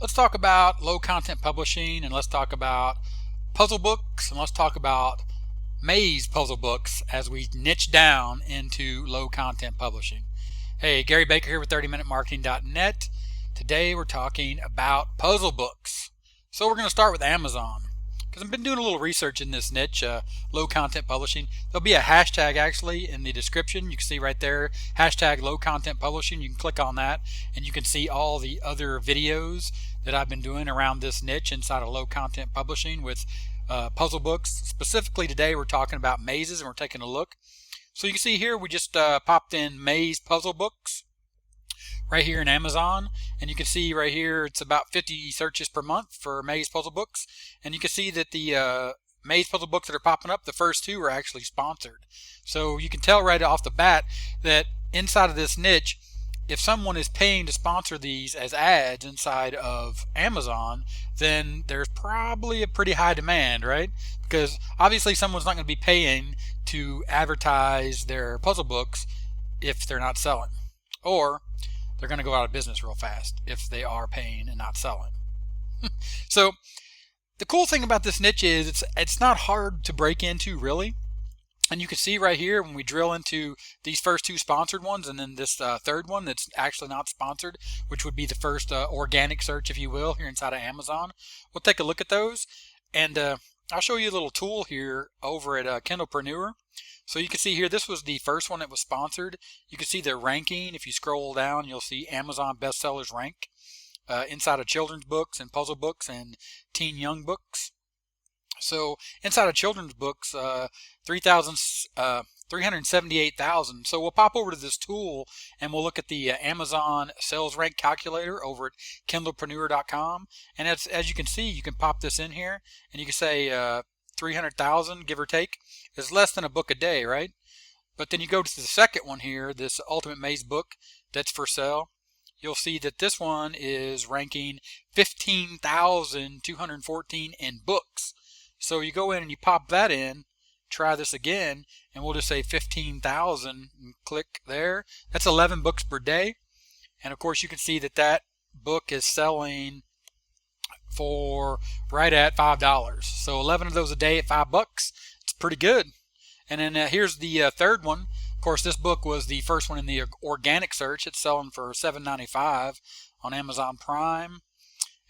let's talk about low content publishing, and let's talk about puzzle books, and let's talk about maze puzzle books as we niche down into low content publishing. Hey, Gary Baker here with 30minutemarketing.net. Today we're talking about puzzle books. So we're going to start with Amazon, because I've been doing a little research in this niche, low content publishing. There'll be a hashtag actually in the description. You can see right there, hashtag low content publishing. You can click on that and you can see all the other videos that I've been doing around this niche inside of low content publishing with puzzle books. Specifically today we're talking about mazes, and we're taking a look. So you can see here we just popped in maze puzzle books right here in Amazon, and you can see right here it's about 50 searches per month for maze puzzle books, and you can see that the maze puzzle books that are popping up, the first two are actually sponsored. So you can tell right off the bat that inside of this niche, if someone is paying to sponsor these as ads inside of Amazon, then there's probably a pretty high demand, right? Because obviously someone's not going to be paying to advertise their puzzle books if they're not selling, or they're going to go out of business real fast if they are paying and not selling. So the cool thing about this niche is it's not hard to break into, really. And you can see right here when we drill into these first two sponsored ones, and then this third one that's actually not sponsored, which would be the first organic search, if you will, here inside of Amazon. We'll take a look at those, and I'll show you a little tool here over at Kindlepreneur. So you can see here, this was the first one that was sponsored. You can see the ranking. If you scroll down, you'll see Amazon bestsellers rank inside of children's books and puzzle books and teen young books. So inside of children's books, 378,000. So we'll pop over to this tool and we'll look at the Amazon sales rank calculator over at kindlepreneur.com. And as you can see, you can pop this in here and you can say 300,000, give or take. It's less than a book a day, right? But then you go to the second one here, this Ultimate Maze book that's for sale. You'll see that this one is ranking 15,214 in books. So you go in and you pop that in, try this again, and we'll just say 15,000 and click there. That's 11 books per day. And of course you can see that that book is selling for right at $5. So 11 of those a day at $5. It's pretty good. And then here's the third one. Of course, this book was the first one in the organic search. It's selling for $7.95 on Amazon Prime.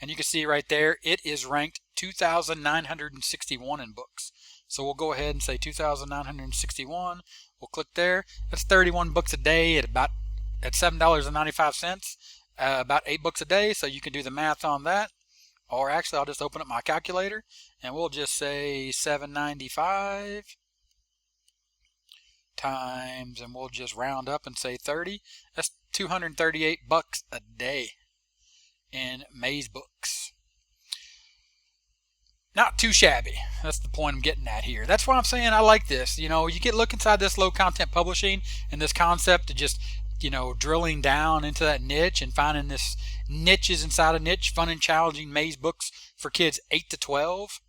And you can see right there, it is ranked 2,961 in books. So we'll go ahead and say 2,961. We'll click there. That's 31 books a day at $7.95, about 8 books a day. So you can do the math on that. Or actually, I'll just open up my calculator and we'll just say 795 times, and we'll just round up and say 30. That's 238 bucks a day in maze books. Not too shabby. That's the point I'm getting at here. That's why I'm saying I like this. You know, you look inside this low content publishing and this concept of just, you know, drilling down into that niche and finding this niches inside a niche, fun and challenging maze books for kids 8 to 12.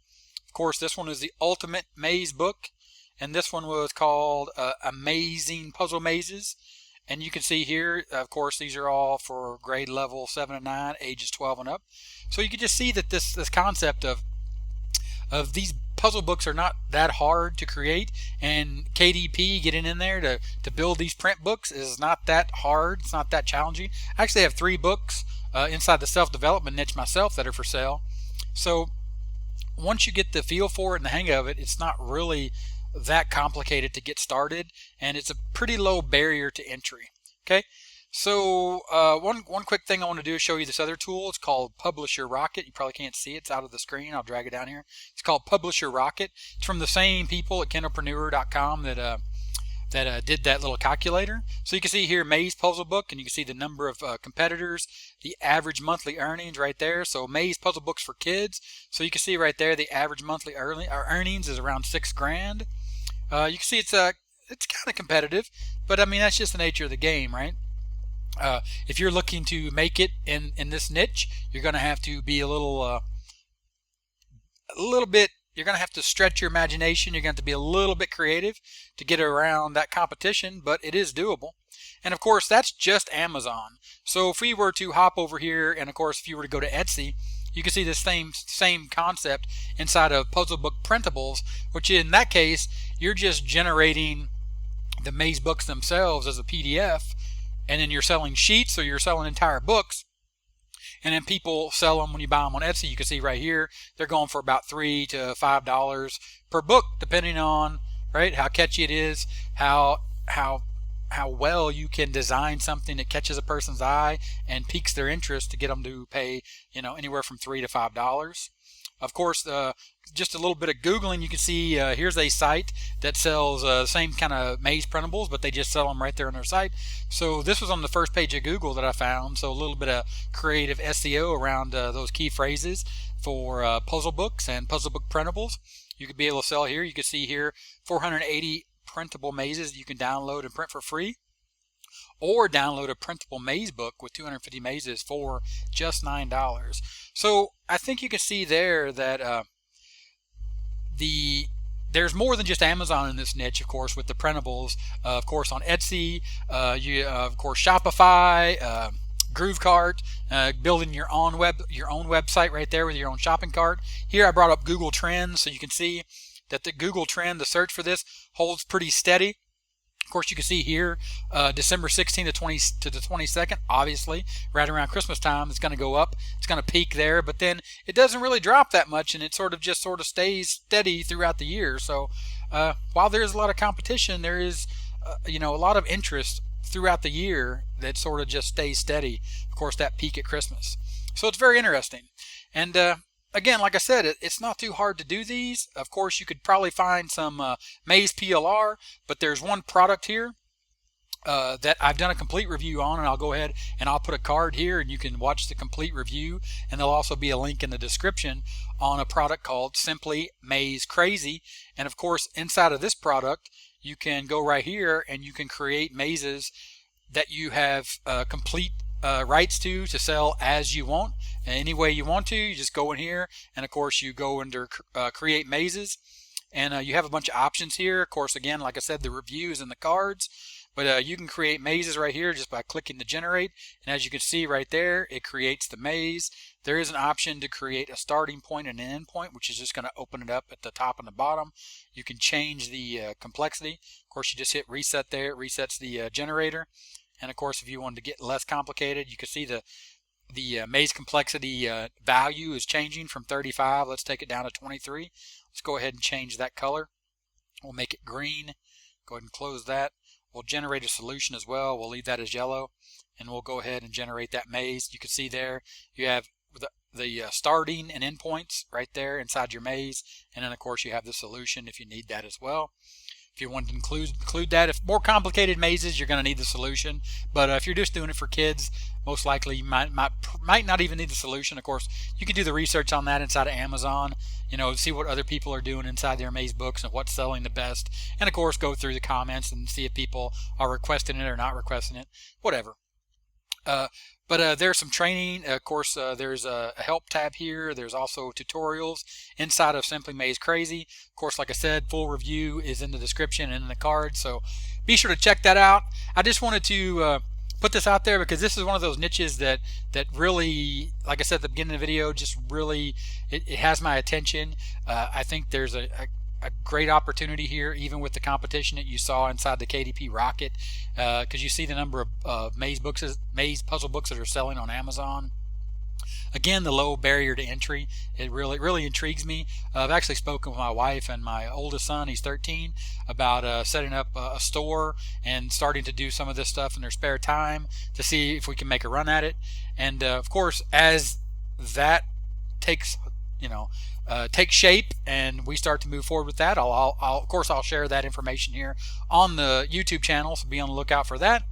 Of course, this one is the Ultimate Maze book, and this one was called Amazing Puzzle Mazes. And you can see here, of course, these are all for grade level 7 and 9, ages 12 and up. So you can just see that this concept of these puzzle books are not that hard to create, and KDP getting in there to build these print books is not that hard. It's not that challenging. I actually have 3 books inside the self-development niche myself that are for sale. So once you get the feel for it and the hang of it, it's not really that complicated to get started, and it's a pretty low barrier to entry. Okay, so one quick thing I want to do is show you this other tool. It's called Publisher Rocket. You probably can't see it. It's out of the screen. I'll drag it down here. It's called Publisher Rocket. It's from the same people at kindlepreneur.com that did that little calculator. So you can see here Maze Puzzle Book, and you can see the number of competitors, the average monthly earnings right there. So Maze Puzzle Books for kids. So you can see right there the average monthly earnings is around $6,000. You can see it's kind of competitive, but I mean that's just the nature of the game, right? If you're looking to make it in this niche, you're going to have to be a little bit you're going to have to stretch your imagination. You're going to have to be a little bit creative to get around that competition, but it is doable. And of course, that's just Amazon. So if we were to hop over here, and of course, if you were to go to Etsy, you can see the same concept inside of Puzzle Book Printables, which in that case, you're just generating the maze books themselves as a PDF, and then you're selling sheets or you're selling entire books. And then people sell them when you buy them on Etsy. You can see right here, they're going for about $3 to $5 per book, depending on, right, how catchy it is, how well you can design something that catches a person's eye and piques their interest to get them to pay, anywhere from $3 to $5. Of course, just a little bit of Googling, you can see here's a site that sells same kind of maze printables, but they just sell them right there on their site. So this was on the first page of Google that I found. So a little bit of creative SEO around those key phrases for puzzle books and puzzle book printables. You could be able to sell here. You can see here 480 printable mazes you can download and print for free, or download a printable maze book with 250 mazes for just $9. So I think you can see there that there's more than just Amazon in this niche, of course, with the printables. Of course, on Etsy, of course, Shopify, GrooveCart, building your own website right there with your own shopping cart. Here I brought up Google Trends, so you can see that the Google trend, the search for this, holds pretty steady. Of course, you can see here December 16th to the 22nd, obviously, right around Christmas time, it's going to go up. It's going to peak there, but then it doesn't really drop that much, and it sort of stays steady throughout the year. So while there's a lot of competition, there is a lot of interest throughout the year that sort of just stays steady. Of course, that peak at Christmas. So it's very interesting. And again, like I said, it's not too hard to do these. Of course, you could probably find some Maze PLR, but there's one product here that I've done a complete review on, and I'll go ahead and I'll put a card here, and you can watch the complete review, and there'll also be a link in the description on a product called Simply Maze Crazy. And of course, inside of this product, you can go right here and you can create mazes that you have complete rights to sell as you want, any way you want to. You just go in here, and of course you go under create mazes, and you have a bunch of options here. Of course, again, like I said, the reviews and the cards, but you can create mazes right here just by clicking the generate, and as you can see right there, it creates the maze. There is an option to create a starting point and an end point, which is just going to open it up at the top and the bottom. You can change the complexity. Of course, you just hit reset there. It resets the generator. And of course, if you wanted to get less complicated, you can see the maze complexity value is changing from 35. Let's take it down to 23. Let's go ahead and change that color. We'll make it green. Go ahead and close that. We'll generate a solution as well. We'll leave that as yellow, and we'll go ahead and generate that maze. You can see there you have the starting and end points right there inside your maze, and then of course you have the solution if you need that as well. If you want to include that, if more complicated mazes, you're going to need the solution. But if you're just doing it for kids, most likely you might not even need the solution. Of course, you can do the research on that inside of Amazon, see what other people are doing inside their maze books and what's selling the best. And of course, go through the comments and see if people are requesting it or not requesting it, whatever. But there's some training. Of course, there's a help tab here. There's also tutorials inside of Simply Maze Crazy. Of course, like I said, full review is in the description and in the card, so be sure to check that out. I just wanted to put this out there because this is one of those niches that really, like I said at the beginning of the video, just really it has my attention. I think there's a great opportunity here, even with the competition that you saw inside the KDP Rocket, because you see the number of maze puzzle books that are selling on Amazon. Again, the low barrier to entry, it really intrigues me. I've actually spoken with my wife and my oldest son, he's 13, about setting up a store and starting to do some of this stuff in their spare time to see if we can make a run at it. And of course, as that takes shape and we start to move forward with that, of course I'll share that information here on the YouTube channel, so be on the lookout for that.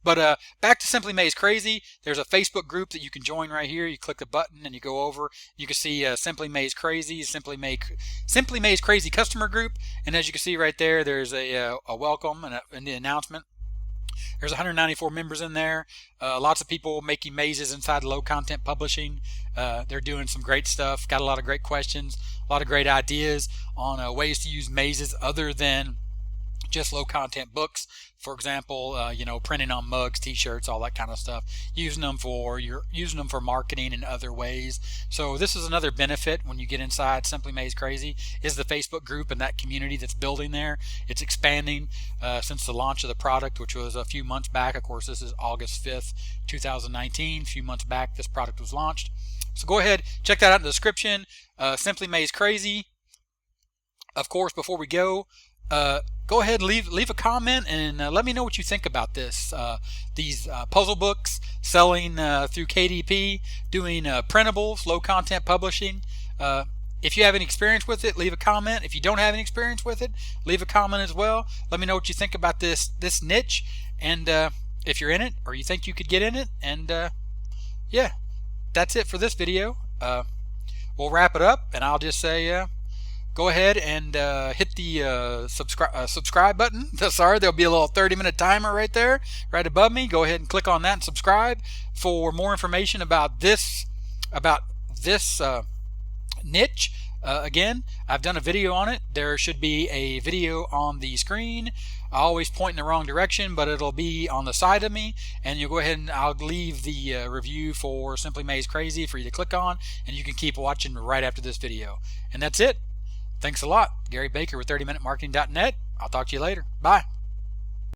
But back to Simply Maze Crazy, there's a Facebook group that you can join right here. You click the button and you go over. You can see Simply Maze Crazy, Simply Maze Crazy customer group, and as you can see right there, there's a welcome and the announcement. There's 194 members in there. Lots of people making mazes inside low content publishing. They're doing some great stuff. Got a lot of great questions, a lot of great ideas on ways to use mazes other than just low content books. For example, printing on mugs, t-shirts, all that kind of stuff, using them for marketing in other ways. So this is another benefit when you get inside Simply Maze Crazy, is the Facebook group and that community that's building there. It's expanding since the launch of the product, which was a few months back. Of course, this is August 5th, 2019. A few months back this product was launched. So go ahead, check that out in the description. Simply Maze Crazy. Of course, before we go ahead and leave a comment and let me know what you think about these puzzle books, selling through KDP, doing printables, low content publishing. If you have any experience with it, leave a comment. If you don't have any experience with it, leave a comment as well. Let me know what you think about this niche, and if you're in it or you think you could get in it. And yeah, that's it for this video. We'll wrap it up, and I'll just say go ahead and hit the subscribe button. Sorry, there'll be a little 30-minute timer right there, right above me. Go ahead and click on that and subscribe for more information about this niche. Again, I've done a video on it. There should be a video on the screen. I always point in the wrong direction, but it'll be on the side of me, and you'll go ahead and I'll leave the review for Simply Maze Crazy for you to click on, and you can keep watching right after this video. And that's it. Thanks a lot. Gary Baker with 30minutemarketing.net. I'll talk to you later. Bye.